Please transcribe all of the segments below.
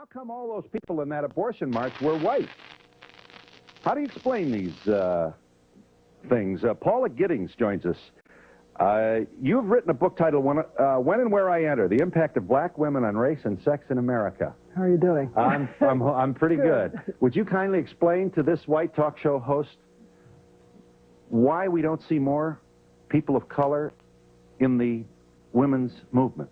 how come all those people in that abortion march were white? How do you explain these things? Paula Giddings joins us. You've written a book titled When and Where I Enter, The Impact of Black Women on Race and Sex in America. How are you doing? I'm pretty good. Would you kindly explain to this white talk show host why we don't see more people of color in the women's movement?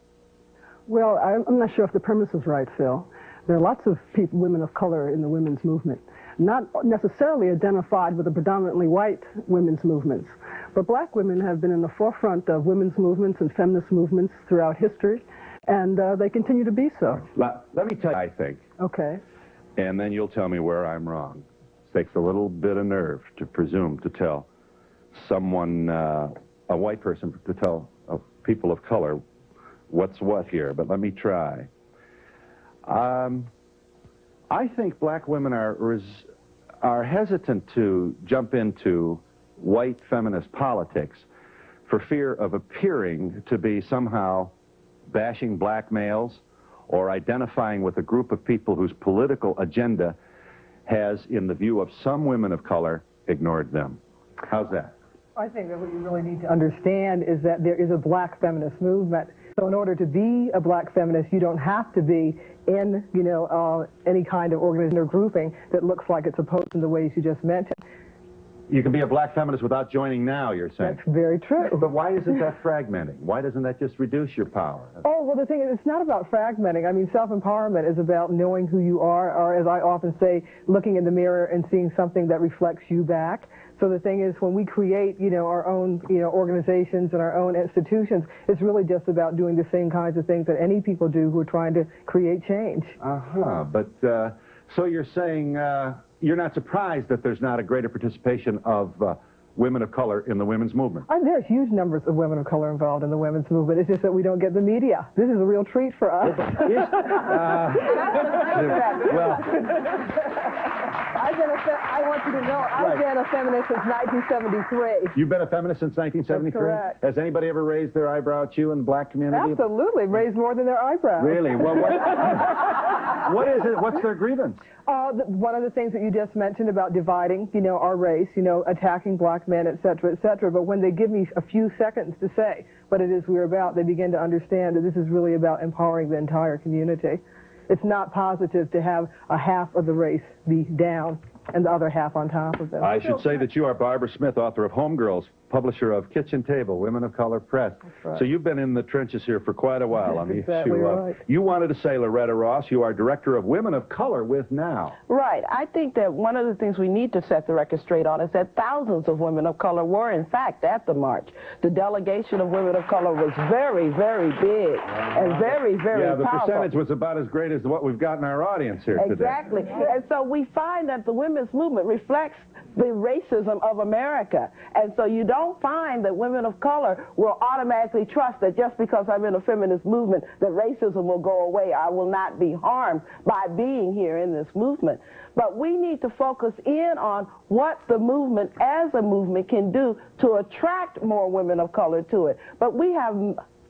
Well, I'm not sure if the premise is right, Phil. There are lots of women of color in the women's movement, not necessarily identified with the predominantly white women's movements, but black women have been in the forefront of women's movements and feminist movements throughout history, and they continue to be so. Let me tell you, I think. Okay. And then you'll tell me where I'm wrong. It takes a little bit of nerve to presume to tell someone, a white person, to tell people of color what's what here, but let me try. I think black women are hesitant to jump into white feminist politics for fear of appearing to be somehow bashing black males or identifying with a group of people whose political agenda has, in the view of some women of color, ignored them. How's that? I think that what you really need to understand is that there is a black feminist movement. So in order to be a black feminist, you don't have to be in, any kind of organization or grouping that looks like it's opposed in the ways you just mentioned. You can be a black feminist without joining now, you're saying. That's very true. But why isn't that fragmenting? Why doesn't that just reduce your power? Oh, well, the thing is, it's not about fragmenting. I mean, self-empowerment is about knowing who you are, or as I often say, looking in the mirror and seeing something that reflects you back. So the thing is, when we create, our own, organizations and our own institutions, it's really just about doing the same kinds of things that any people do who are trying to create change. But, so you're saying you're not surprised that there's not a greater participation of women of color in the women's movement? There are huge numbers of women of color involved in the women's movement. It's just that we don't get the media. This is a real treat for us. I want you to know, I've been a feminist since 1973. You've been a feminist since 1973? That's correct. Has anybody ever raised their eyebrow at you in the black community? Absolutely, raised more than their eyebrows. Really? Well, what is it? What's their grievance? One of the things that you just mentioned about dividing, our race, attacking black men, et cetera, but when they give me a few seconds to say what it is we're about, they begin to understand that this is really about empowering the entire community. It's not positive to have a half of the race be down and the other half on top of them. I should say that you are Barbara Smith, author of Homegirls, publisher of Kitchen Table, Women of Color Press. That's right. So you've been in the trenches here for quite a while on the exactly issue. Right. You wanted to say, Loretta Ross, you are director of Women of Color with Now. Right. I think that one of the things we need to set the record straight on is that thousands of women of color were, in fact, at the march. The delegation of women of color was very, very big and very, very powerful. Yeah, the percentage was about as great as what we've got in our audience here today. Exactly. And so we find that the women's movement reflects the racism of America. And so you don't find that women of color will automatically trust that just because I'm in a feminist movement that racism will go away. I will not be harmed by being here in this movement. But we need to focus in on what the movement as a movement can do to attract more women of color to it. But we have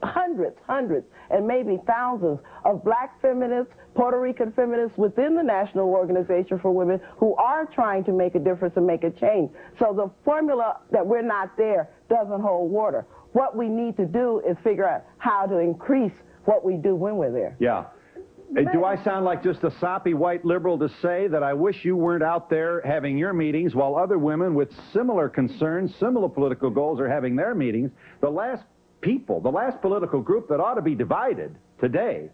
hundreds, and maybe thousands of black feminists, Puerto Rican feminists within the National Organization for Women who are trying to make a difference and make a change. So the formula that we're not there doesn't hold water. What we need to do is figure out how to increase what we do when we're there. Yeah. Do I sound like just a soppy white liberal to say that I wish you weren't out there having your meetings while other women with similar concerns, similar political goals are having their meetings? The last political group that ought to be divided today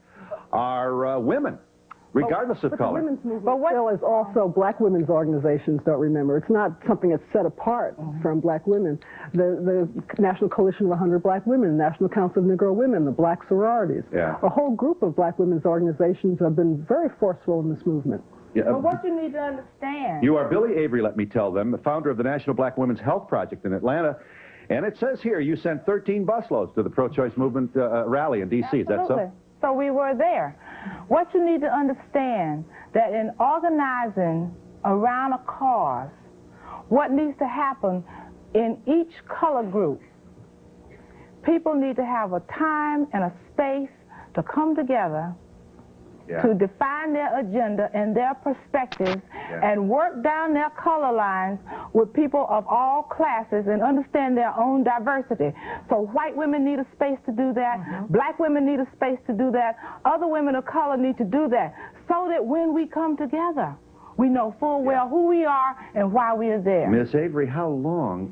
are women, regardless of color. The women's movement still is also black women's organizations, don't remember. It's not something that's set apart from black women. The National Coalition of 100 Black Women, National Council of Negro Women, the black sororities. Yeah. A whole group of black women's organizations have been very forceful in this movement. Yeah. But what you need to understand... You are Byllye Avery, let me tell them, the founder of the National Black Women's Health Project in Atlanta. And it says here you sent 13 busloads to the pro-choice movement rally in D.C. Is that so? So we were there. What you need to understand, that in organizing around a cause, what needs to happen in each color group, people need to have a time and a space to come together to define their agenda and their perspectives and work down their color lines with people of all classes and understand their own diversity. So white women need a space to do that. Black women need a space to do that. Other women of color need to do that, so that when we come together, we know full well who we are and why we are there. Miss Avery, how long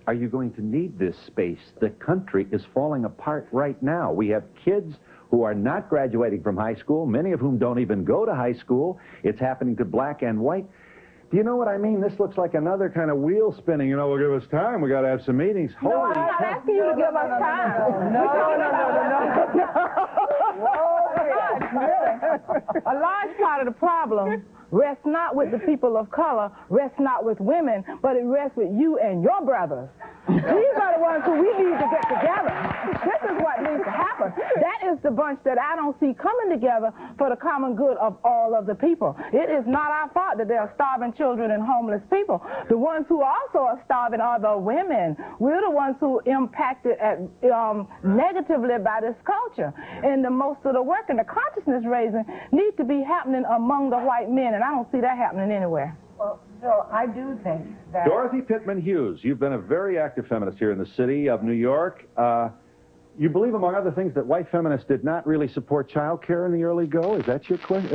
are you going to need this space? The country is falling apart right now. We have kids who are not graduating from high school, many of whom don't even go to high school. It's happening to black and white. Do you know what I mean? This looks like another kind of wheel spinning. You know, we'll give us time. We got to have some meetings. No, I'm not asking you to give us time. No. A large part of the problem rests not with the people of color, rests not with women, but it rests with you and your brothers. These are the ones who we need to get together. This is what needs to happen. That is the bunch that I don't see coming together for the common good of all of the people. It is not our fault that there are starving children and homeless people. The ones who also are starving are the women. We're the ones who are impacted negatively by this culture. And the most of the work and the consciousness raising needs to be happening among the white men, and I don't see that happening anywhere. Well, Phil, I do think that... Dorothy Pitman Hughes, you've been a very active feminist here in the city of New York. You believe, among other things, that white feminists did not really support child care in the early go? Is that your point?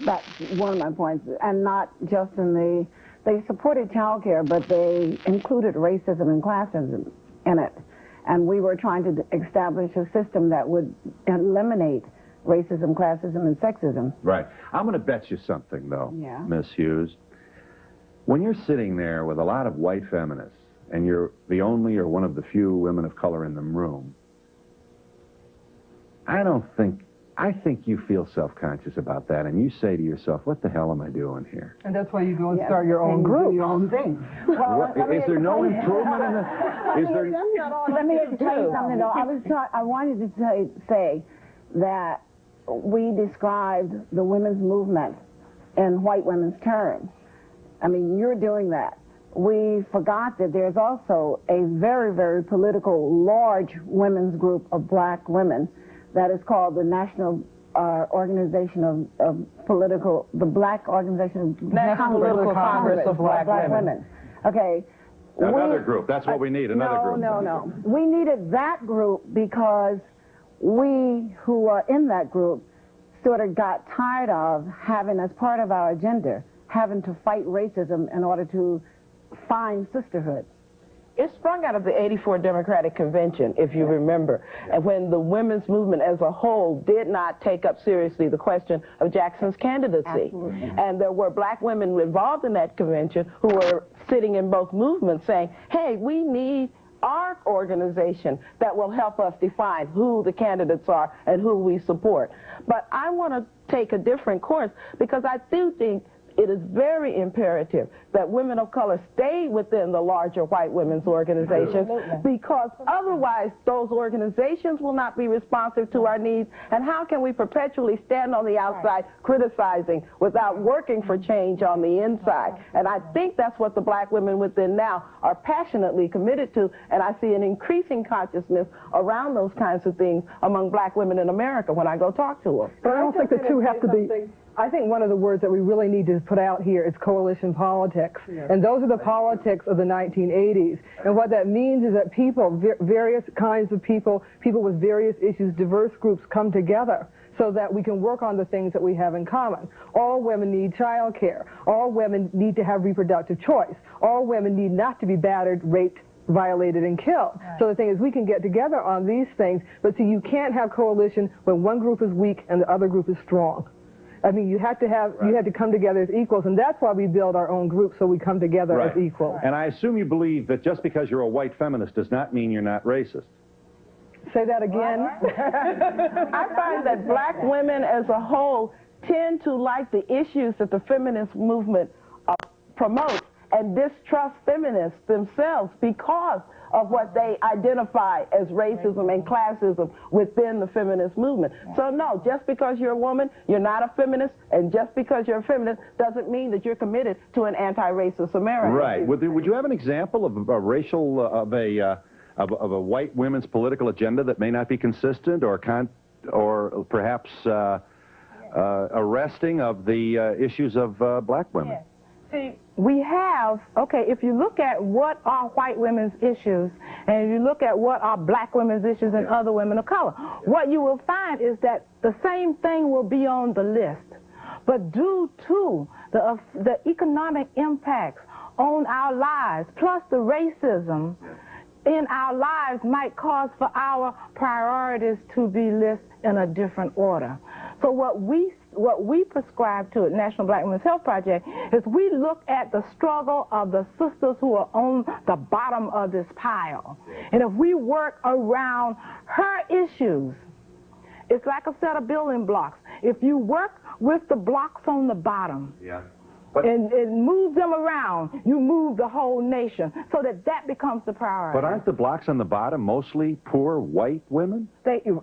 That's one of my points. And not just in the... They supported child care, but they included racism and classism in it. And we were trying to establish a system that would eliminate racism, classism, and sexism. Right. I'm going to bet you something, though, Miss Hughes. When you're sitting there with a lot of white feminists, and you're the only or one of the few women of color in the room, I think you feel self-conscious about that, and you say to yourself, what the hell am I doing here? And that's why you go and start your own group. Your own thing. Well, is there no improvement in the... Let me tell you something, though. I wanted to say that we described the women's movement in white women's terms. I mean, you're doing that. We forgot that there's also a very, very political, large women's group of black women that is called the National Organization of Political, the Black Organization of National Political Congress of Black Women. Okay. Another group. That's what we need, another group. No. We needed that group because we who are in that group sort of got tired of having, as part of our agenda, having to fight racism in order to find sisterhood. It sprung out of the '84 Democratic Convention, if you remember, and when the women's movement as a whole did not take up seriously the question of Jackson's candidacy. Absolutely. And there were black women involved in that convention who were sitting in both movements saying, hey, we need our organization that will help us define who the candidates are and who we support. But I want to take a different course, because I do think it is very imperative that women of color stay within the larger white women's organizations, because otherwise those organizations will not be responsive to our needs. And how can we perpetually stand on the outside criticizing without working for change on the inside? And I think that's what the black women within now are passionately committed to, and I see an increasing consciousness around those kinds of things among black women in America when I go talk to them. But I don't think the two have to be... I think one of the words that we really need to put out here is coalition politics. And those are the politics of the 1980s. And what that means is that people, various kinds of people with various issues, diverse groups come together so that we can work on the things that we have in common. All women need child care. All women need to have reproductive choice. All women need not to be battered, raped, violated, and killed. Right. So the thing is, we can get together on these things, but see, you can't have coalition when one group is weak and the other group is strong. I mean, you have to have, you have to come together as equals, and that's why we build our own group, so we come together as equals. And I assume you believe that just because you're a white feminist does not mean you're not racist. Say that again. I find that black women as a whole tend to like the issues that the feminist movement promotes and distrust feminists themselves because of what they identify as racism and classism within the feminist movement. So no, just because you're a woman, you're not a feminist, and just because you're a feminist doesn't mean that you're committed to an anti-racist America. Right. Would you have an example of a racial, of a white women's political agenda that may not be consistent or perhaps arresting of the issues of black women. Yes. See, we have, okay, if you look at what are white women's issues, and if you look at what are black women's issues and other women of color, what you will find is that the same thing will be on the list. But due to the economic impacts on our lives, plus the racism in our lives might cause for our priorities to be listed in a different order. So what we prescribe to at National Black Women's Health Project is we look at the struggle of the sisters who are on the bottom of this pile. And if we work around her issues, it's like a set of building blocks. If you work with the blocks on the bottom, and move them around, you move the whole nation, so that becomes the priority. But aren't the blocks on the bottom mostly poor white women?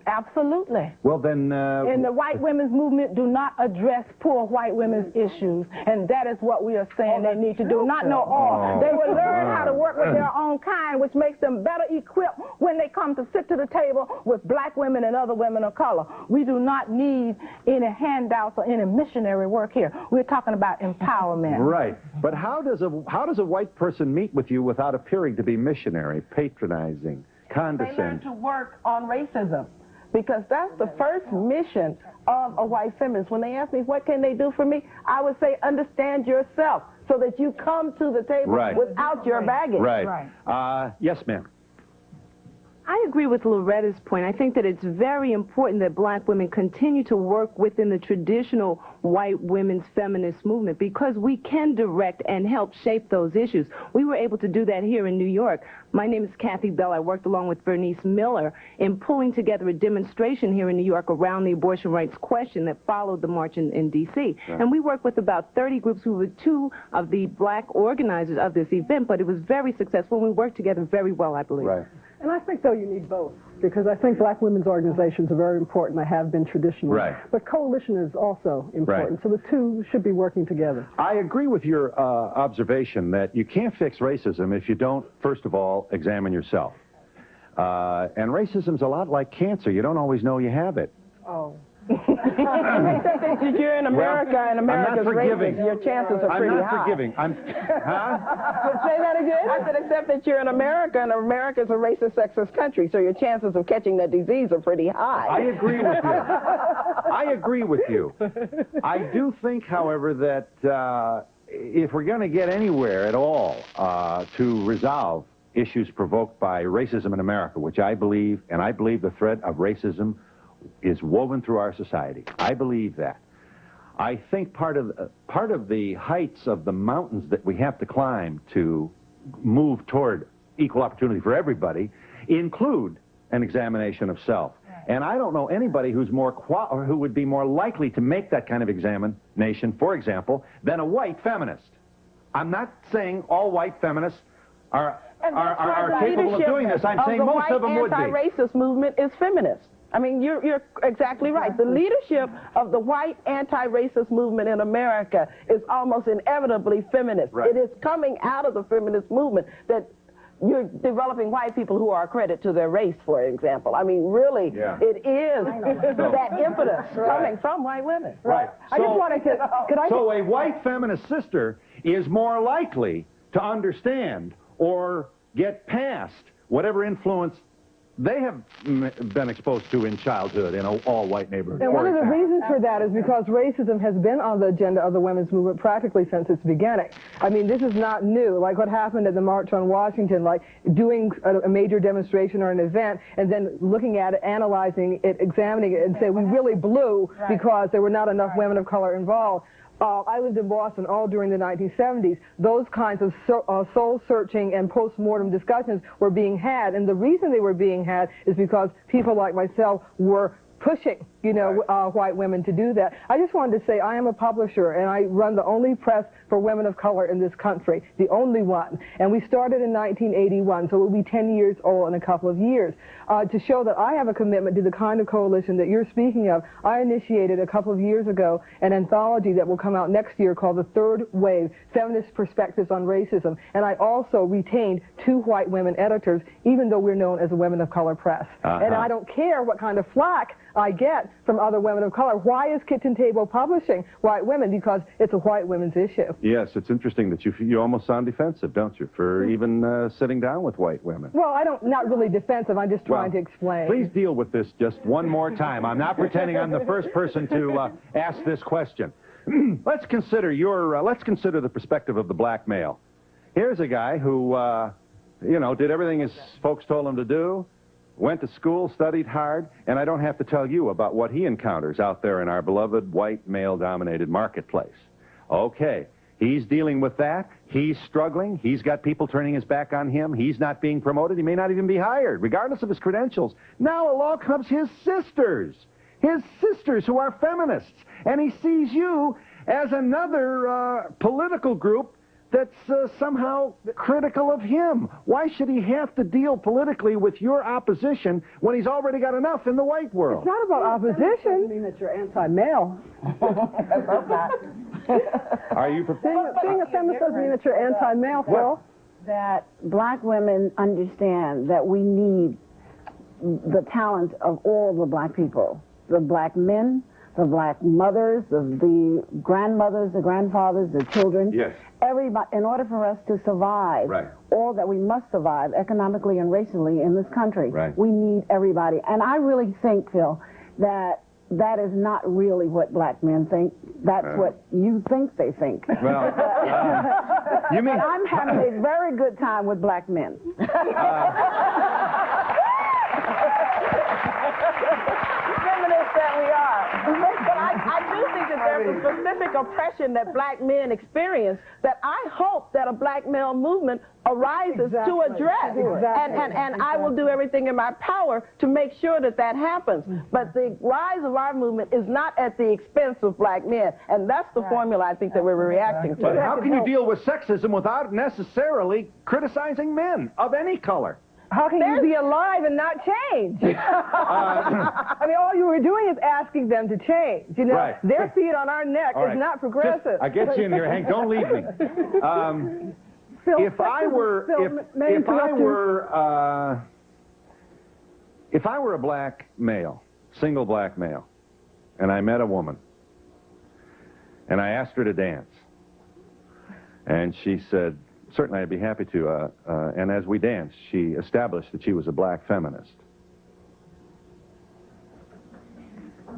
Absolutely. Well, then... and the white women's movement do not address poor white women's issues, and that is what we are saying they need to do. Not know all. They will learn how to work with their own kind, which makes them better equipped when they come to sit to the table with black women and other women of color. We do not need any handouts or any missionary work here. We're talking about empowerment. Right. But how does a white person meet with you without appearing to be missionary, patronizing, condescending? They learn to work on racism, because that's the first mission of a white feminist. When they ask me what can they do for me, I would say understand yourself so that you come to the table without your baggage. Right. Yes, ma'am. I agree with Loretta's point. I think that it's very important that black women continue to work within the traditional white women's feminist movement, because we can direct and help shape those issues. We were able to do that here in New York. My name is Kathy Bell. I worked along with Bernice Miller in pulling together a demonstration here in New York around the abortion rights question that followed the march in D.C. Yeah. And we worked with about 30 groups who were two of the black organizers of this event, but it was very successful, and we worked together very well, I believe. Right. And I think, though, you need both, because I think black women's organizations are very important. They have been traditionally. Right. But coalition is also important. Right. So the two should be working together. I agree with your observation that you can't fix racism if you don't, first of all, examine yourself. And racism's a lot like cancer. You don't always know you have it. Oh. Except that you're in America, and America's racist, your chances are pretty high. I'm not forgiving. Say that again? I said, except that you're in America, and America's a racist, sexist country, so your chances of catching that disease are pretty high. I agree with you. I agree with you. I do think, however, that if we're going to get anywhere at all to resolve issues provoked by racism in America, which I believe, and I believe the thread of racism is woven through our society. I believe that. I think part of the heights of the mountains that we have to climb to move toward equal opportunity for everybody include an examination of self. And I don't know anybody who's who would be more likely to make that kind of examination, for example, than a white feminist. I'm not saying all white feminists are capable of doing this. I'm saying most of them would be. The anti-racist movement is feminist. I mean, you're exactly right. The leadership of the white anti-racist movement in America is almost inevitably feminist. Right. It is coming out of the feminist movement that you're developing white people who are a credit to their race, for example. I mean, really, it is that impetus coming from white women. Right. I just wanted to... So a white feminist sister is more likely to understand or get past whatever influence they have been exposed to in childhood in an all-white neighborhood. And one of the reasons for that is because racism has been on the agenda of the women's movement practically since its beginning. I mean, this is not new. Like what happened at the March on Washington, like doing a major demonstration or an event and then looking at it, analyzing it, examining it, and say we really blew because there were not enough women of color involved. I lived in Boston all during the 1970s. Those kinds of soul-searching and post-mortem discussions were being had, and the reason they were being had is because people like myself were pushing, white women to do that. I just wanted to say I am a publisher, and I run the only press for women of color in this country, the only one. And we started in 1981, so it will be 10 years old in a couple of years. To show that I have a commitment to the kind of coalition that you're speaking of, I initiated a couple of years ago an anthology that will come out next year called The Third Wave, Feminist Perspectives on Racism. And I also retained 2 white women editors, even though we're known as a women of color press. And I don't care what kind of flack I get from other women of color. Why is Kitchen Table publishing white women? Because it's a white women's issue. Yes, it's interesting that you almost sound defensive, don't you, for even sitting down with white women. Well, not really defensive. I'm just trying to explain. Please deal with this just one more time. I'm not pretending I'm the first person to ask this question. Let's consider the perspective of the black male. Here's a guy who, did everything his folks told him to do, went to school, studied hard, and I don't have to tell you about what he encounters out there in our beloved white male-dominated marketplace. Okay, he's dealing with that. He's struggling. He's got people turning his back on him. He's not being promoted. He may not even be hired, regardless of his credentials. Now along comes his sisters who are feminists, and he sees you as another political group that's somehow critical of him. Why should he have to deal politically with your opposition when he's already got enough in the white world? It's not about opposition. Doesn't mean that you're anti-male. Are you prepared? Being a feminist doesn't mean that you're anti-male, Phil. That black women understand that we need the talent of all the black people. The black men, the black mothers, the grandmothers, the grandfathers, the children. Yes. Everybody, in order for us to survive, right, all that we must survive economically and racially in this country, right, we need everybody. And I really think, Phil, that that is not really what black men think. That's what you think they think. Well, you mean... I'm having a very good time with black men. Feminists that we are. But I do think that there's a specific oppression that black men experience that I hope that a black male movement arises to address. And I will do everything in my power to make sure that that happens. But the rise of our movement is not at the expense of black men. And that's the formula I think that we're reacting to. But how can you deal with sexism without necessarily criticizing men of any color? How can you be alive and not change? I mean, all you were doing is asking them to change. You know, right. Their feet on our neck is not progressive. I get you in here, Hank. Don't leave me. If I were a black male, single black male, and I met a woman, and I asked her to dance, and she said, certainly I'd be happy to, and as we danced, she established that she was a black feminist.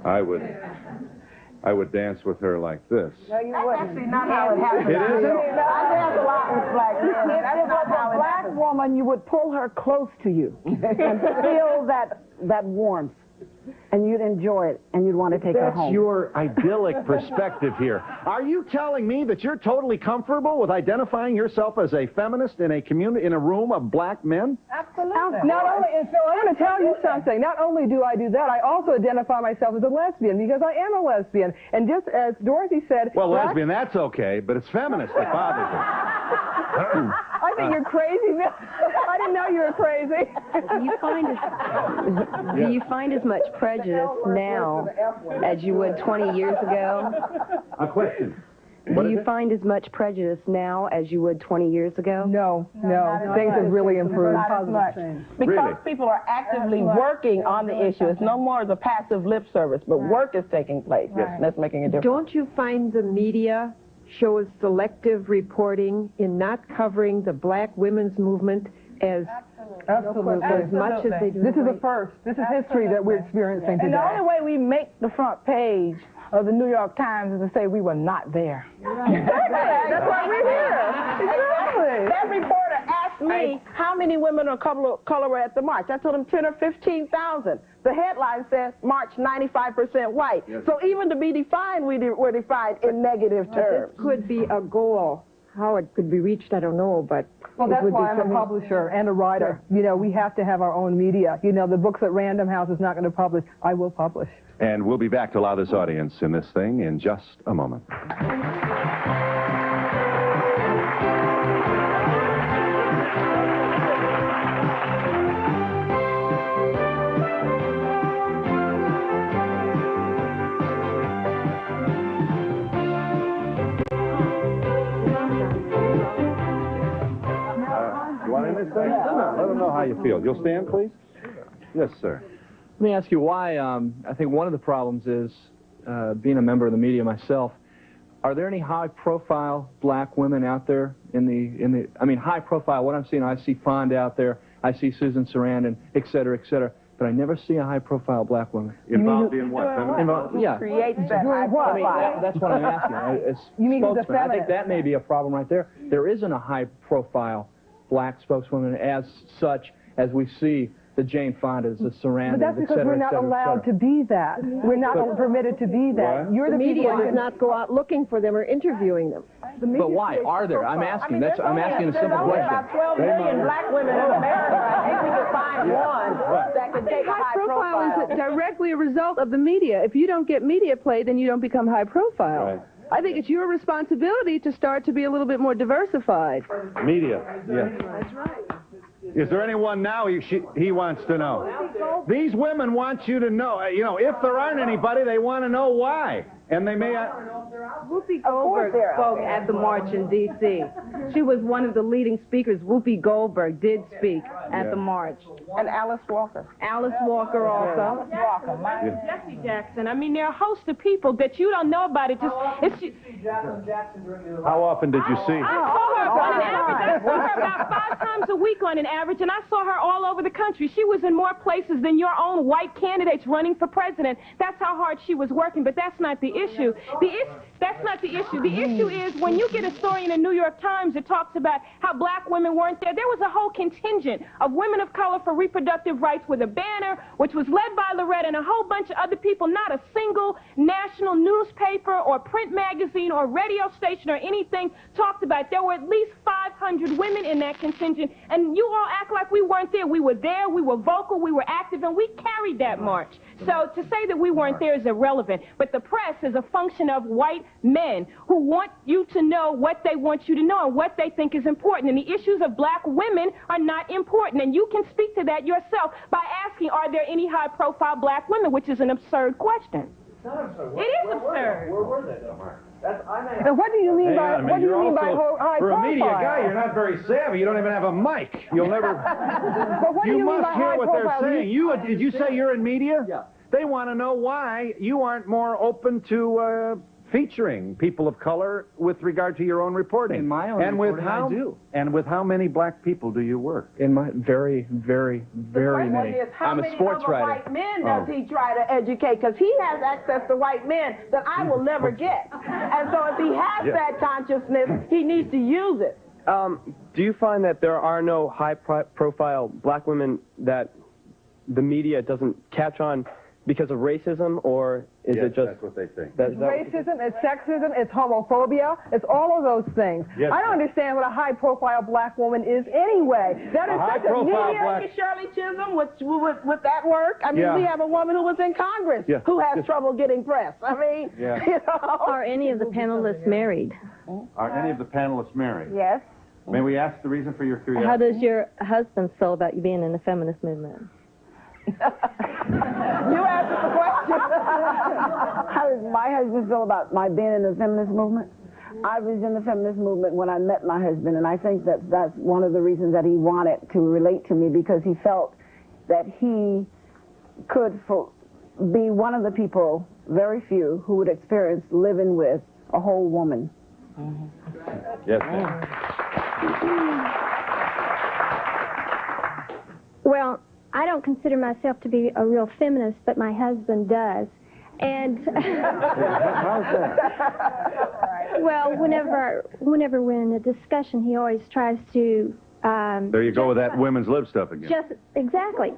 I would dance with her like this. No, you wouldn't. That's actually not how it happens. It isn't? I dance a lot with black men. If it was a black woman, you would pull her close to you and feel that warmth. And you'd enjoy it, and you'd want to take her home. That's your idyllic perspective here. Are you telling me that you're totally comfortable with identifying yourself as a feminist in a community, in a room of black men? Absolutely. Not only, and so I'm going to tell you something. Not only do I do that, I also identify myself as a lesbian because I am a lesbian. And just as Dorothy said, well, lesbian, that's okay, but it's feminist that bothers you. I think you're crazy. I didn't know you were crazy. Do you find as much prejudice now as you would 20 years ago? A question. Do you find as much prejudice now as you would 20 years ago? No. Things have really improved. Not as much. Because people are actively working on the issue. It's no more the passive lip service, but work is taking place. Yes. That's making a difference. Don't you find the media shows selective reporting in not covering the black women's movement as much as they do? This is a first. This is history that we're experiencing today. And the only way we make the front page of the New York Times is to say we were not there. That's why we're here. Exactly. That reporter asked me how many women of color were at the march. I told him 10 or 15,000. The headline says March 95% white. Yes. So even to be defined, we're defined in negative terms. This could be a goal. How it could be reached, I don't know, but... Well, that's why I'm a publisher and a writer. You know, we have to have our own media. You know, the books that Random House is not going to publish, I will publish. And we'll be back to allow this audience in this thing in just a moment. Let them know how you feel. You'll stand, please? Yes, sir. Let me ask you why. I think one of the problems is, being a member of the media myself, are there any high-profile black women out there in the? I mean, high-profile. What I'm seeing, I see Fonda out there, I see Susan Sarandon, et cetera, but I never see a high-profile black woman. Involved in what? Yeah. Creates that high profile. I mean, that's what I'm asking. As You mean spokesman, I think that may be a problem right there. There isn't a high-profile black spokeswoman as such as we see the Jane Fondas, the Sarandons, but that's because we're not allowed to be that. We're not permitted to be that. What? You're The media people does not go out looking for them or interviewing them. But why are there? I'm asking. I'm asking a simple There's question. about 12 million black women in America. I think we could find one that could take a high profile. Is directly a result of the media. If you don't get media play, then you don't become high profile. Right. I think it's your responsibility to start to be a little bit more diversified. Media, yes. That's right. Is there anyone now he wants to know? These women want you to know, if there aren't anybody, they want to know why. And they may... Whoopi Goldberg spoke at the march in D.C. She was one of the leading speakers. Whoopi Goldberg did speak at the march. And Alice Walker. Alice Walker also. Jesse Jackson. I mean, there are a host of people that you don't know about. How often did you see? I saw her on an average. I saw her about 5 times a week on an average, and I saw her all over the country. She was in more places than your own white candidates running for president. That's how hard she was working, but that's not the issue. That's not the issue. The issue is when you get a story in the New York Times that talks about how black women weren't there, there was a whole contingent of women of color for reproductive rights with a banner, which was led by Loretta and a whole bunch of other people. Not a single national newspaper or print magazine or radio station or anything talked about. There were at least 500 women in that contingent, and you all act like we weren't there. We were there, we were vocal, we were active, and we carried that march. So to say that we weren't there is irrelevant. But the press is a function of white men who want you to know what they want you to know and what they think is important. And the issues of black women are not important. And you can speak to that yourself by asking, are there any high-profile black women, which is an absurd question. It is absurd. Where were they, though? So what do you mean by high profile? For a media guy, you're not very savvy. You don't even have a mic. You'll never... But what do you mean must by hear high what profile? they're saying. Did you say you're in media? Yeah. They want to know why you aren't more open to featuring people of color with regard to your own reporting. In my own reporting, I do. And with how many black people do you work? In my very, very, very many. I'm a sports writer. White men does he try to educate? Because he has access to white men that I will never get. And so if he has that consciousness, he needs to use it. Do you find that there are no high-profile black women that the media doesn't catch on because of racism, or is it just... that's what they think. It's racism, it's sexism, it's homophobia, it's all of those things. Yes, I don't understand what a high-profile black woman is anyway. That is such a media... Shirley Chisholm with that work. I mean, we have a woman who was in Congress who has trouble getting press. I mean, you know. Are any of the panelists married? Are any of the panelists married? Yes. May we ask the reason for your curiosity? How does your husband feel about you being in the feminist movement? You answered the question. How does my husband feel about my being in the feminist movement? I was in the feminist movement when I met my husband, and I think that that's one of the reasons that he wanted to relate to me, because he felt that he could be one of the people, very few, who would experience living with a whole woman. Yes, Well, I don't consider myself to be a real feminist, but my husband does. And how's that? well, whenever we're in a discussion, he always tries to. There you go with that women's lib stuff again. Just exactly.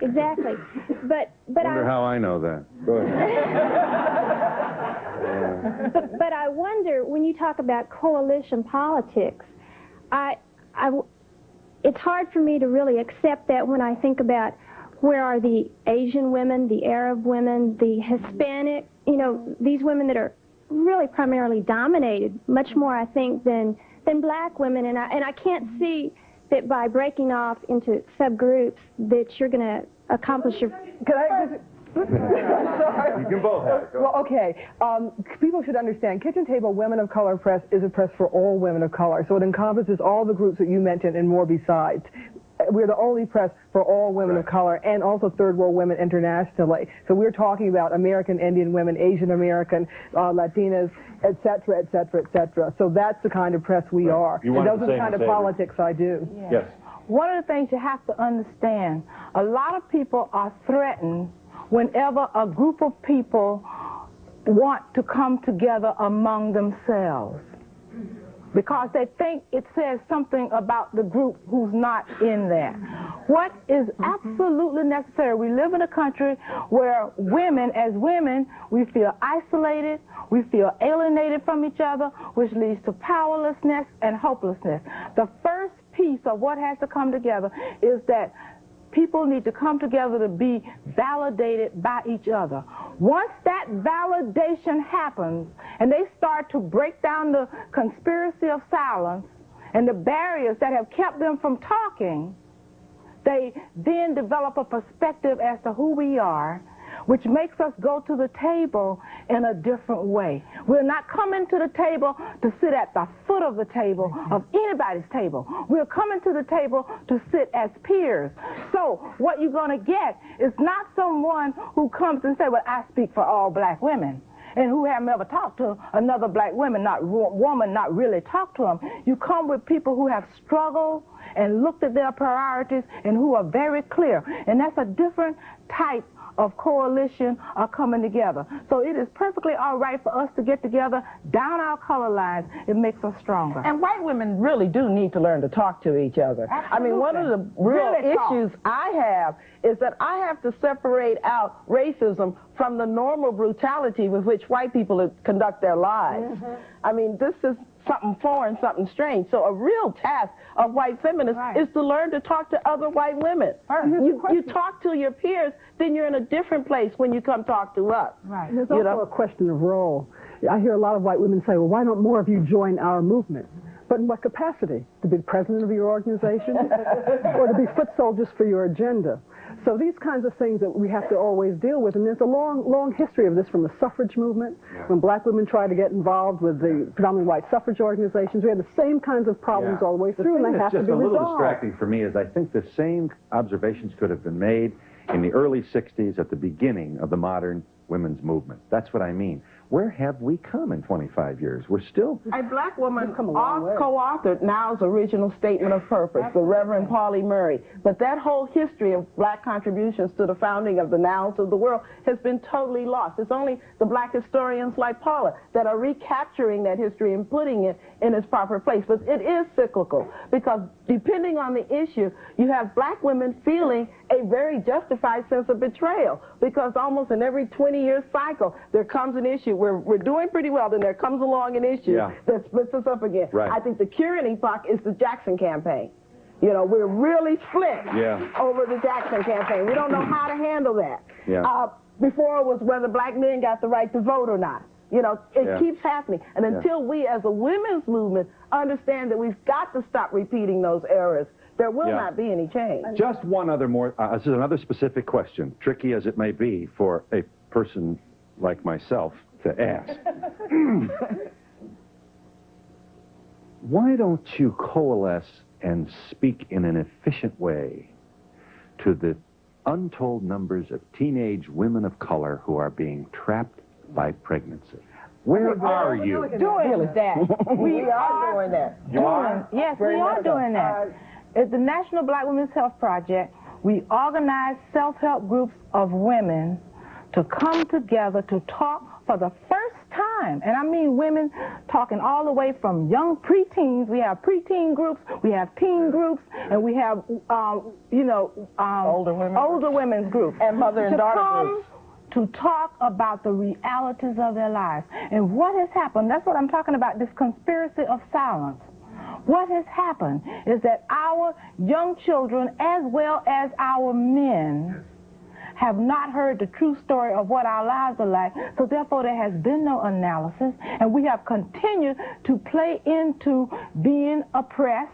But Wonder how I know that. Go ahead. but I wonder, when you talk about coalition politics, it's hard for me to really accept that when I think about where are the Asian women, the Arab women, the Hispanic, these women that are really primarily dominated, much more, I think, than black women. And I can't see that by breaking off into subgroups that you're going to accomplish your... Could I just... You can both have it. Well, okay. People should understand, Kitchen Table Women of Color Press is a press for all women of color, so it encompasses all the groups that you mentioned and more besides. we're the only press for all women of color and also third world women internationally. So we're talking about American Indian women, Asian American, Latinas, et cetera, et cetera, et cetera. So that's the kind of press we are. And those are the kind of politics I do. Yes. One of the things you have to understand, a lot of people are threatened whenever a group of people want to come together among themselves, because they think it says something about the group who's not in there. What is absolutely necessary, we live in a country where women, as women, we feel isolated, we feel alienated from each other, which leads to powerlessness and hopelessness. The first piece of what has to come together is that people need to come together to be validated by each other. Once that validation happens and they start to break down the conspiracy of silence and the barriers that have kept them from talking, they then develop a perspective as to who we are, which makes us go to the table in a different way. We're not coming to the table to sit at the foot of the table, of anybody's table. We're coming to the table to sit as peers. So what you're going to get is not someone who comes and says, well, I speak for all black women, and who haven't ever talked to another black woman, not really talked to them. You come with people who have struggled and looked at their priorities and who are very clear. And that's a different type of coalition are coming together. So it is perfectly all right for us to get together down our color lines. It makes us stronger. And white women really do need to learn to talk to each other. Absolutely. I mean, one of the real issues I have is that I have to separate out racism from the normal brutality with which white people conduct their lives. I mean, this is something foreign, something strange. So a real task of white feminists is to learn to talk to other white women. You talk to your peers, then you're in a different place when you come talk to us. Right. There's also a question of role. I hear a lot of white women say, well, why don't more of you join our movement? But in what capacity? To be president of your organization? Or to be foot soldiers for your agenda? So these kinds of things that we have to always deal with, and there's a long, long history of this from the suffrage movement. When black women tried to get involved with the predominantly white suffrage organizations, we had the same kinds of problems all the way through, and they have to be resolved. Just a little distracting for me is I think the same observations could have been made in the early 60s at the beginning of the modern women's movement. That's what I mean. Where have we come in 25 years? We're still... A black woman co-authored Now's original statement of purpose, the Reverend Paula Murray. But that whole history of black contributions to the founding of the Nows of the world has been totally lost. It's only the black historians like Paula that are recapturing that history and putting it in its proper place. But it is cyclical, because depending on the issue, you have black women feeling a very justified sense of betrayal, because almost in every 20-year cycle, there comes an issue where we're doing pretty well, then there comes along an issue that splits us up again. I think the curing epoch is the Jackson campaign. You know, we're really split over the Jackson campaign. We don't know how to handle that. Before it was whether black men got the right to vote or not. You know, it keeps happening. And until we as a women's movement understand that we've got to stop repeating those errors, there will not be any change. Just one other more, this is another specific question, tricky as it may be for a person like myself to ask. Why don't you coalesce and speak in an efficient way to the untold numbers of teenage women of color who are being trapped by pregnancy? Where are you? Doing that. We are doing that. You are? Yes, we are doing that. At the National Black Women's Health Project, we organize self-help groups of women to come together to talk for the first time. And I mean women talking all the way from young preteens. We have preteen groups, we have teen groups, and we have, older women's groups. And mother and daughter groups. To talk about the realities of their lives. And what has happened, that's what I'm talking about, this conspiracy of silence. What has happened is that our young children, as well as our men, have not heard the true story of what our lives are like, so therefore there has been no analysis, and we have continued to play into being oppressed,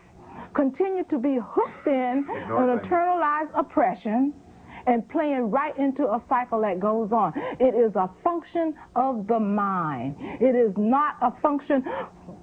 continue to be hooked in an internalized oppression, and playing right into a cycle that goes on. It is a function of the mind. It is not a function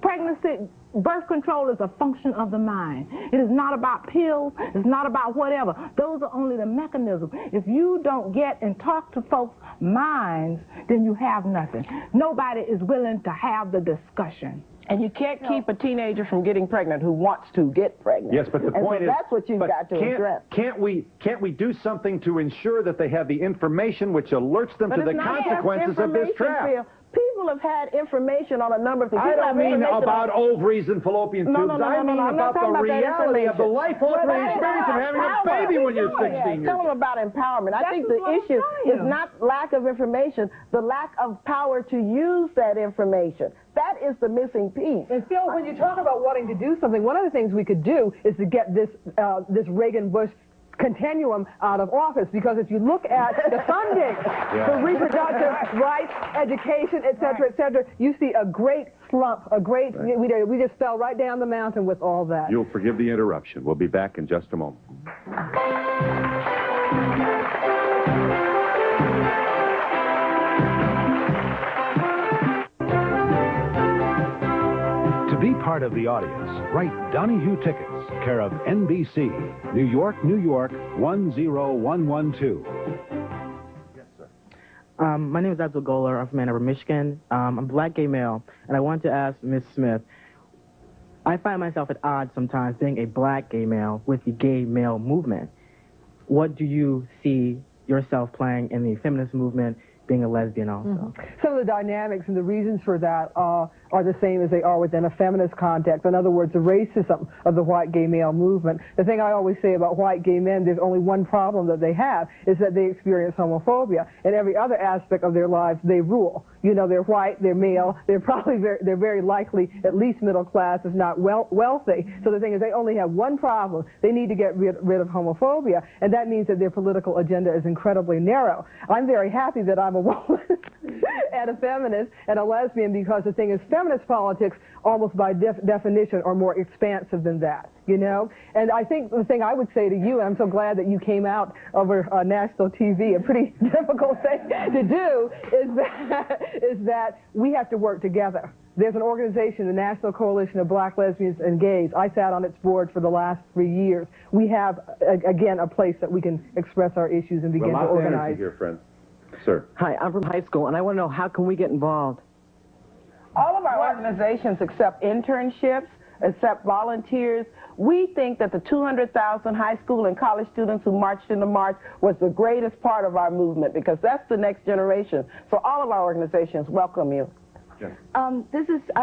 Pregnancy, birth control is a function of the mind. It is not about pills. It's not about whatever. Those are only the mechanisms. If you don't get and talk to folks' minds, then you have nothing. Nobody is willing to have the discussion. And you can't keep a teenager from getting pregnant who wants to get pregnant. Yes, but the point is, that's what you've got to address. Can't we do something to ensure that they have the information which alerts them to the consequences of this trap? Phil. People have had information on a number of things. I don't mean about ovaries and fallopian tubes. I mean about the reality of the life-altering experience of having a baby when you're 16 years old. Tell them about empowerment. I think the issue is not lack of information, the lack of power to use that information. That is the missing piece. And Phil, when you talk about wanting to do something, one of the things we could do is to get this Reagan-Bush continuum out of office, because if you look at the funding for reproductive rights, education, et cetera, you see a great slump, we just fell right down the mountain with all that. You'll forgive the interruption. We'll be back in just a moment. To be part of the audience, write Donahue Tickets, care of NBC, New York, New York, 10112. Yes, sir. My name is Abdul Golar. I'm from Ann Arbor, Michigan. I'm a black gay male, and I want to ask Ms. Smith, I find myself at odds sometimes being a black gay male with the gay male movement. What do you see yourself playing in the feminist movement, being a lesbian also? Some of the dynamics and the reasons for that are the same as they are within a feminist context. In other words, the racism of the white gay male movement. The thing I always say about white gay men, there's only one problem that they have, is that they experience homophobia. In every other aspect of their lives, they rule. You know, they're white, they're male, they're very likely at least middle class, if not wealthy. So the thing is, they only have one problem. They need to get rid of homophobia, and that means that their political agenda is incredibly narrow. I'm very happy that I'm a woman and a feminist and a lesbian, because the thing is, feminist politics almost by definition are more expansive than that, you know? And I think the thing I would say to you, and I'm so glad that you came out over national TV, a pretty difficult thing to do, is that we have to work together. There's an organization, the National Coalition of Black Lesbians and Gays. I sat on its board for the last 3 years. We have, again, a place that we can express our issues and begin to organize. Here, friend. Sir. Hi, I'm from high school, and I want to know, how can we get involved? All of our organizations accept internships, accept volunteers. We think that the 200,000 high school and college students who marched in the march was the greatest part of our movement, because that's the next generation. So all of our organizations welcome you. I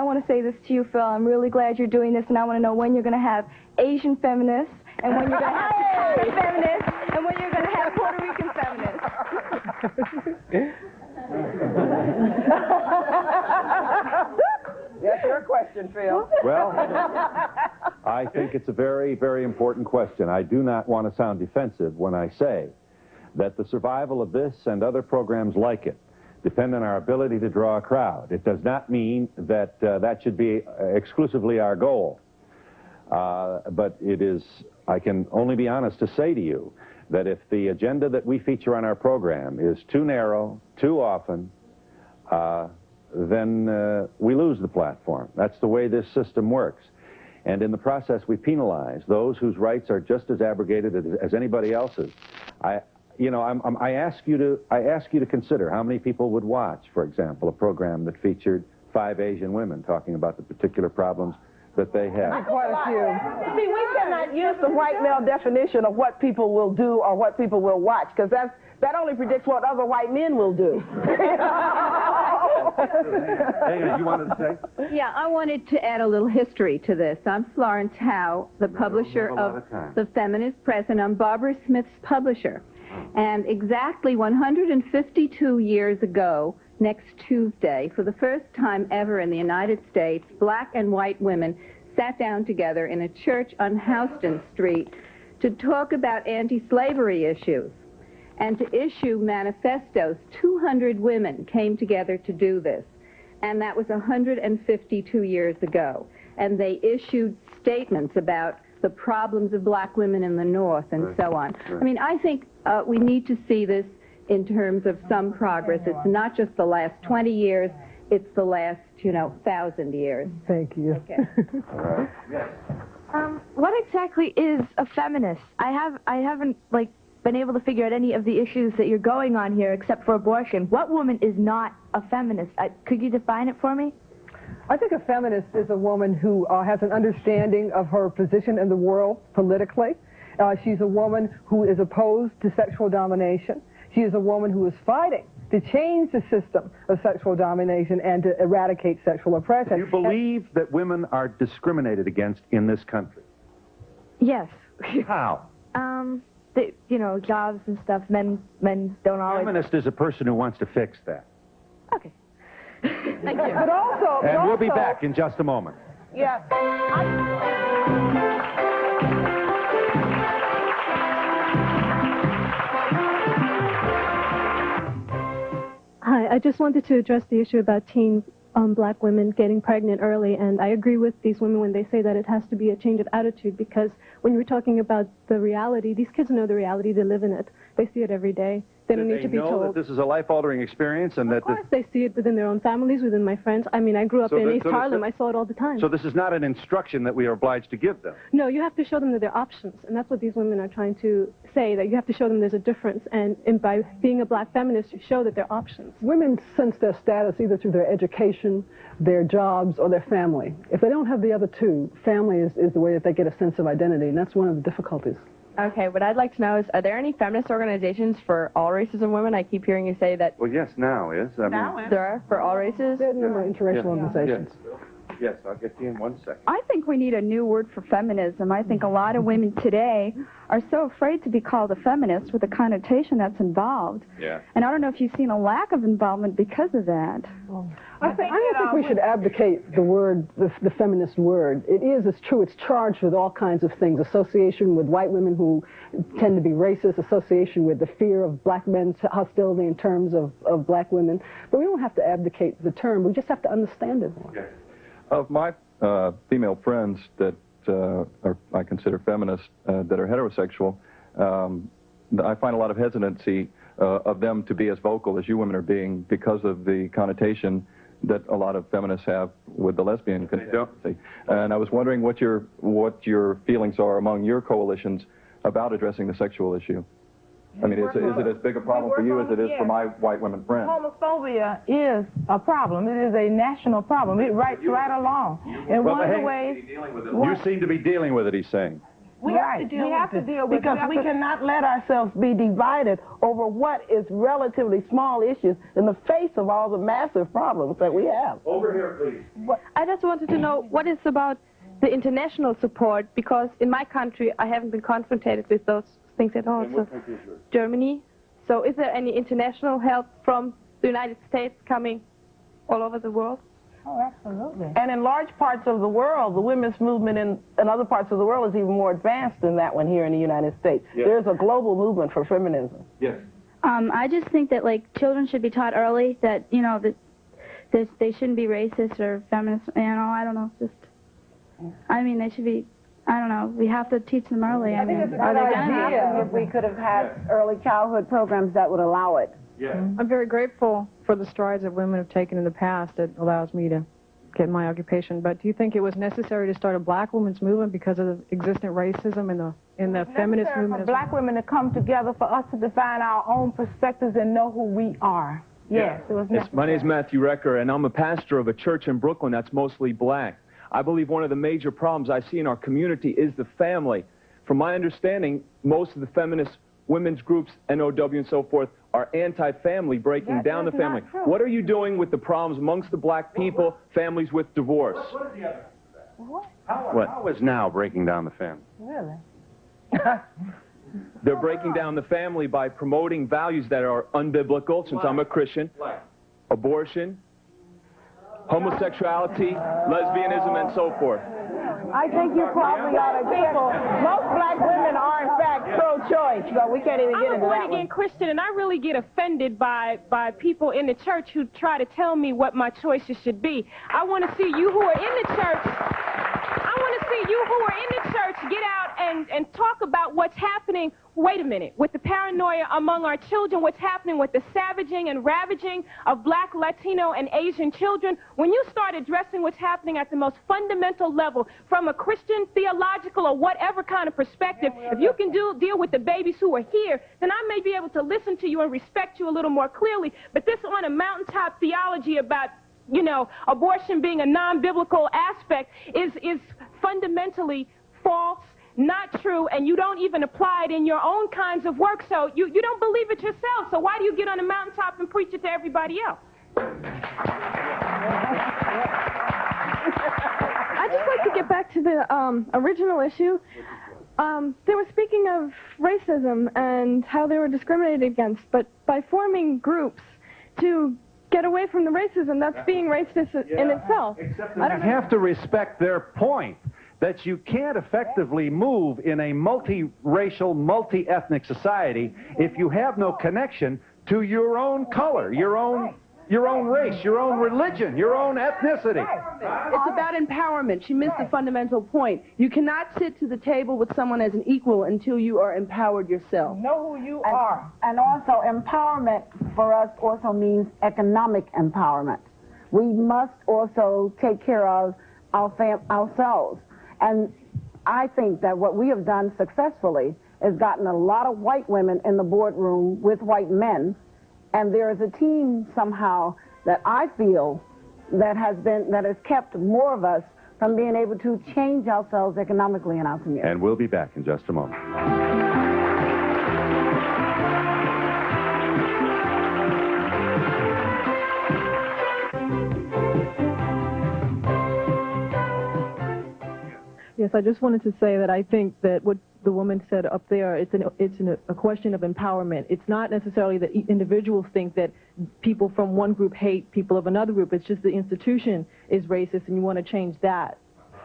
want to say this to you, Phil. I'm really glad you're doing this, and I want to know when you're going to have Asian feminists, and when you're going to have Chicana feminists, and when you're going to have Puerto Rican feminists. That's your question, Phil. Well, I think it's a very, very important question. I do not want to sound defensive when I say that the survival of this and other programs like it depend on our ability to draw a crowd. It does not mean that that should be exclusively our goal. But it is, I can only be honest to say to you that if the agenda that we feature on our program is too narrow, too often, then we lose the platform. That's the way this system works. And in the process, we penalize those whose rights are just as abrogated as anybody else's. I ask you to consider how many people would watch, for example, a program that featured 5 Asian women talking about the particular problems that they have. Quite a few. See, we cannot use the white male definition of what people will do or what people will watch, because that only predicts what other white men will do. Hey, you wanted to say? Yeah, I wanted to add a little history to this. I'm Florence Howe, the publisher of The Feminist Press, and I'm Barbara Smith's publisher. And exactly 152 years ago, next Tuesday, for the first time ever in the United States, black and white women sat down together in a church on Houston Street to talk about anti-slavery issues and to issue manifestos. 200 women came together to do this, and that was 152 years ago. And they issued statements about the problems of black women in the North and so on. I mean, I think we need to see this in terms of some progress. It's not just the last 20 years, it's the last 1,000 years. Thank you. Okay. All right. Yes. What exactly is a feminist? I haven't been able to figure out any of the issues that you're going on here except for abortion. What woman is not a feminist? Could you define it for me? I think a feminist is a woman who has an understanding of her position in the world politically. She's a woman who is opposed to sexual domination. She is a woman who is fighting to change the system of sexual domination and to eradicate sexual oppression. Do you believe that women are discriminated against in this country? Yes. How? Jobs and stuff, men don't always... Feminist is a person who wants to fix that. Okay. Thank you. But also... And we'll be back in just a moment. Yes. Hi, I just wanted to address the issue about teen black women getting pregnant early, and I agree with these women when they say that it has to be a change of attitude, because when you're talking about the reality, these kids know the reality, they live in it, they see it every day. They don't need to be told. They know that this is a life-altering experience, and of course they see it within their own families, within my friends. I mean, I grew up in East Harlem. I saw it all the time. So this is not an instruction that we are obliged to give them. No, you have to show them that there are options, and that's what these women are trying to say, that you have to show them there's a difference, and by being a black feminist, you show that there are options. Women sense their status either through their education, their jobs, or their family. If they don't have the other two, family is the way that they get a sense of identity, and that's one of the difficulties. Okay, what I'd like to know is, are there any feminist organizations for all races of women? I keep hearing you say that. Well, yes, now is. There are for all races? There are a number of interracial organizations. Yes, I'll get to you in 1 second. I think we need a new word for feminism. I think a lot of women today are so afraid to be called a feminist with the connotation that's involved. Yeah. And I don't know if you've seen a lack of involvement because of that. I don't think we should abdicate the word, the feminist word. It's true, it's charged with all kinds of things. Association with white women who tend to be racist, association with the fear of black men's hostility in terms of black women. But we don't have to abdicate the term, we just have to understand it more. Okay. Of my female friends that I consider feminists that are heterosexual, I find a lot of hesitancy of them to be as vocal as you women are being because of the connotation that a lot of feminists have with the lesbian constituency. And I was wondering what your feelings are among your coalitions about addressing the sexual issue. I mean, is it as big a problem for you as it is for my white women friends? Homophobia is a problem. It is a national problem. It writes right along. And one of the ways... You seem to be dealing with it, he's saying. We have to deal with it because we cannot let ourselves be divided over what is relatively small issues in the face of all the massive problems that we have. Over here, please. I just wanted to know what is about the international support, because in my country I haven't been confronted with those things at all. So Germany. So is there any international help from the United States coming all over the world? Oh, absolutely. And in large parts of the world, the women's movement in other parts of the world is even more advanced than that one here in the United States. Yes. There's a global movement for feminism. Yes. I just think that, children should be taught early that, that they shouldn't be racist or feminist, I don't know, they should be, I don't know, we have to teach them early. I think it's a good idea if we could have had early childhood programs that would allow it. Yeah. I'm very grateful for the strides that women have taken in the past that allows me to get my occupation. But do you think it was necessary to start a black women's movement because of the existent racism in the feminist movement? For black women to come together, for us to define our own perspectives and know who we are. Yes, it was necessary. My name is Matthew Recker, and I'm a pastor of a church in Brooklyn that's mostly black. I believe one of the major problems I see in our community is the family. From my understanding, most of the feminist women's groups, NOW and so forth, are anti-family, breaking down the family. What are you doing with the problems amongst the black people, families with divorce? What is the evidence of that? How is now breaking down the family? Really? They're breaking down the family by promoting values that are unbiblical, since I'm a Christian. Abortion, homosexuality, lesbianism, and so forth. I think you probably ought to people. Most black women are, in fact, pro-choice, so we can't even get into that one. I'm a born-again Christian, and I really get offended by people in the church who try to tell me what my choices should be. I want to see you who are in the church. I want to see, you who are in the church, get out and talk about what's happening, wait a minute, with the paranoia among our children, what's happening with the savaging and ravaging of black, Latino, and Asian children. When you start addressing what's happening at the most fundamental level, from a Christian, theological, or whatever kind of perspective, if you can deal with the babies who are here, then I may be able to listen to you and respect you a little more clearly. But this on a mountaintop theology about, you know, abortion being a non-biblical aspect is fundamentally false, not true, and you don't even apply it in your own kinds of work, so you don't believe it yourself, so why do you get on a mountaintop and preach it to everybody else? I'd just like to get back to the original issue. They were speaking of racism and how they were discriminated against, but by forming groups to get away from the racism, that's being racist in itself. I don't have to respect their point that you can't effectively move in a multiracial, multi-ethnic society if you have no connection to your own color, your own race, your own religion, your own ethnicity. It's about empowerment. She missed the fundamental point. You cannot sit to the table with someone as an equal until you are empowered yourself. Know who you are. And also, empowerment for us also means economic empowerment. We must also take care of ourselves. And I think that what we have done successfully is gotten a lot of white women in the boardroom with white men. And there is a team somehow that I feel that has kept more of us from being able to change ourselves economically in our community. And we'll be back in just a moment. Yes, I just wanted to say that I think that what the woman said up there, it's a question of empowerment. It's not necessarily that individuals think that people from one group hate people of another group. It's just the institution is racist and you want to change that.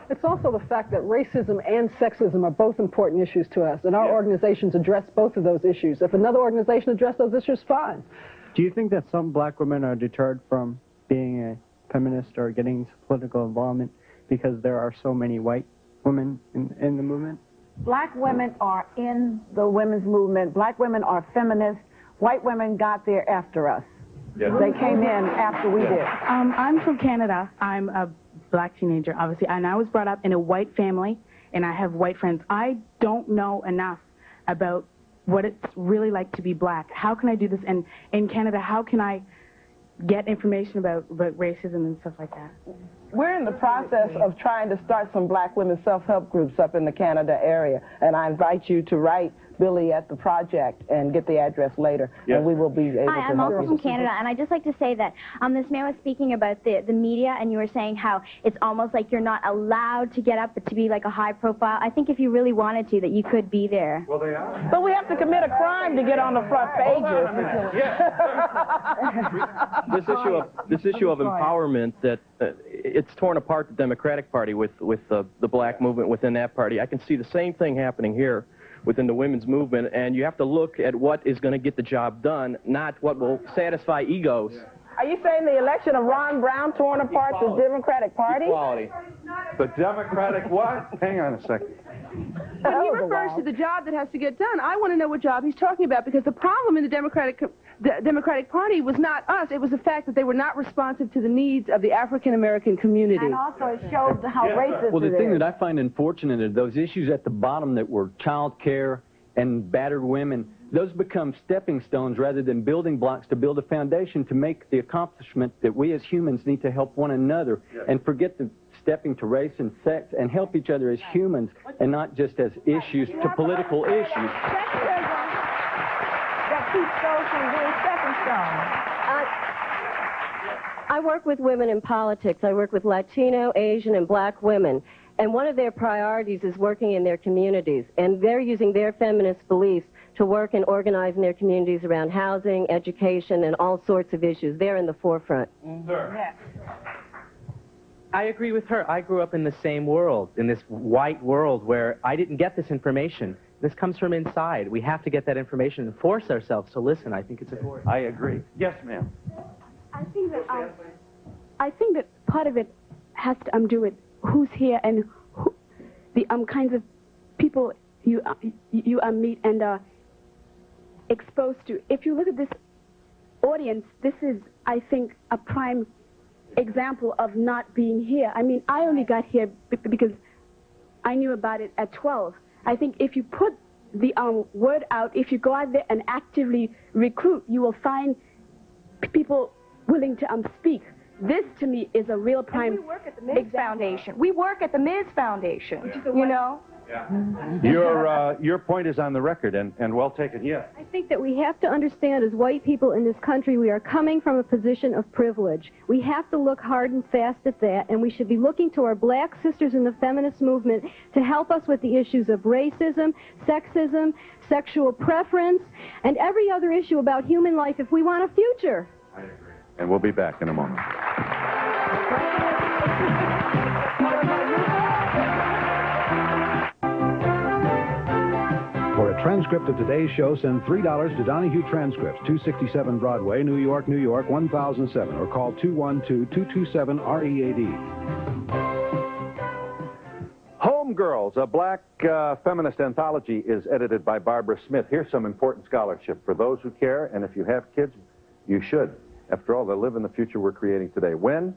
It's also the fact that racism and sexism are both important issues to us, and our organizations address both of those issues. If another organization addressed those issues, fine. Do you think that some black women are deterred from being a feminist or getting political involvement because there are so many white women in the movement? Black women are in the women's movement. Black women are feminists. White women got there after us. Yes. They came in after we did. I'm from Canada. I'm a black teenager, obviously, and I was brought up in a white family, and I have white friends. I don't know enough about what it's really like to be black. How can I do this? And in Canada, how can I get information about racism and stuff like that? We're in the process of trying to start some black women's self-help groups up in the Canada area, and I invite you to write Byllye at the project and get the address later, and we will be able to help you. I'm also from Canada, and I'd just like to say that this man was speaking about the media, and you were saying how it's almost like you're not allowed to get up but to be like a high profile. I think if you really wanted to, that you could be there. Well, they are. But we have to commit a crime to get on the front pages. This issue of empowerment, that it's torn apart the Democratic Party with the black movement within that party. I can see the same thing happening here within the women's movement, and you have to look at what is going to get the job done, not what will satisfy egos. Are you saying the election of Ron Brown torn apart the Democratic Party? Equality. The Democratic what? Hang on a second. When he refers to the job that has to get done, I want to know what job he's talking about, because the problem in the Democratic Party was not us. It was the fact that they were not responsive to the needs of the African-American community. And also it showed how racist Well, the it thing is. that I find unfortunate are those issues at the bottom that were child care and battered women. Those become stepping stones rather than building blocks to build a foundation to make the accomplishment that we as humans need to help one another and forget the stepping to race and sex and help each other as humans and not just as issues to political issues. That keeps those from being stepping stones. I work with women in politics. I work with Latino, Asian, and black women. And one of their priorities is working in their communities. And they're using their feminist beliefs to work and organize in their communities around housing, education, and all sorts of issues. They're in the forefront. I agree with her. I grew up in the same world, in this white world where I didn't get this information. This comes from inside. We have to get that information and force ourselves to listen. I think it's important. I agree. Yes, ma'am. I think that part of it has to do with who's here and the kinds of people you meet and are exposed to. If you look at this audience, this is, I think, a prime example of not being here. I mean, I only got here because I knew about it at 12. I think if you put the word out, if you go out there and actively recruit, you will find people willing to speak. This, to me, is a real prime we work at the Ms. Foundation. We work at the Ms. Foundation, you know? Your point is on the record, and well taken, yes. I think that we have to understand, as white people in this country, we are coming from a position of privilege. We have to look hard and fast at that, and we should be looking to our black sisters in the feminist movement to help us with the issues of racism, sexism, sexual preference, and every other issue about human life if we want a future. I agree. And we'll be back in a moment. For a transcript of today's show, send $3 to Donahue Transcripts, 267 Broadway, New York, New York, 1007, or call 212-227-READ. Homegirls, a black feminist anthology, is edited by Barbara Smith. Here's some important scholarship for those who care, and if you have kids, you should. After all, they live in the future we're creating today. When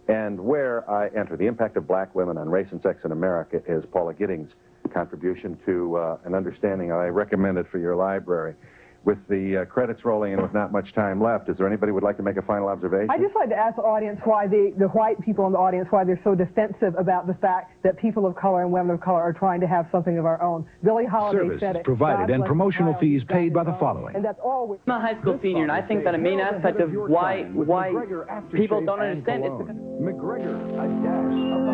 and where I enter. The impact of black women on race and sex in America is Paula Giddings' contribution to an understanding. I recommend it for your library. With the credits rolling and with not much time left, is there anybody who would like to make a final observation? I'd just like to ask the audience why the white people in the audience, why they're so defensive about the fact that people of color and women of color are trying to have something of our own. Billie Holiday said it. Services provided and promotional fees paid by the following. And that's all. I'm a high school senior, and I think that a main aspect of why people don't understand it. McGregor, a dash of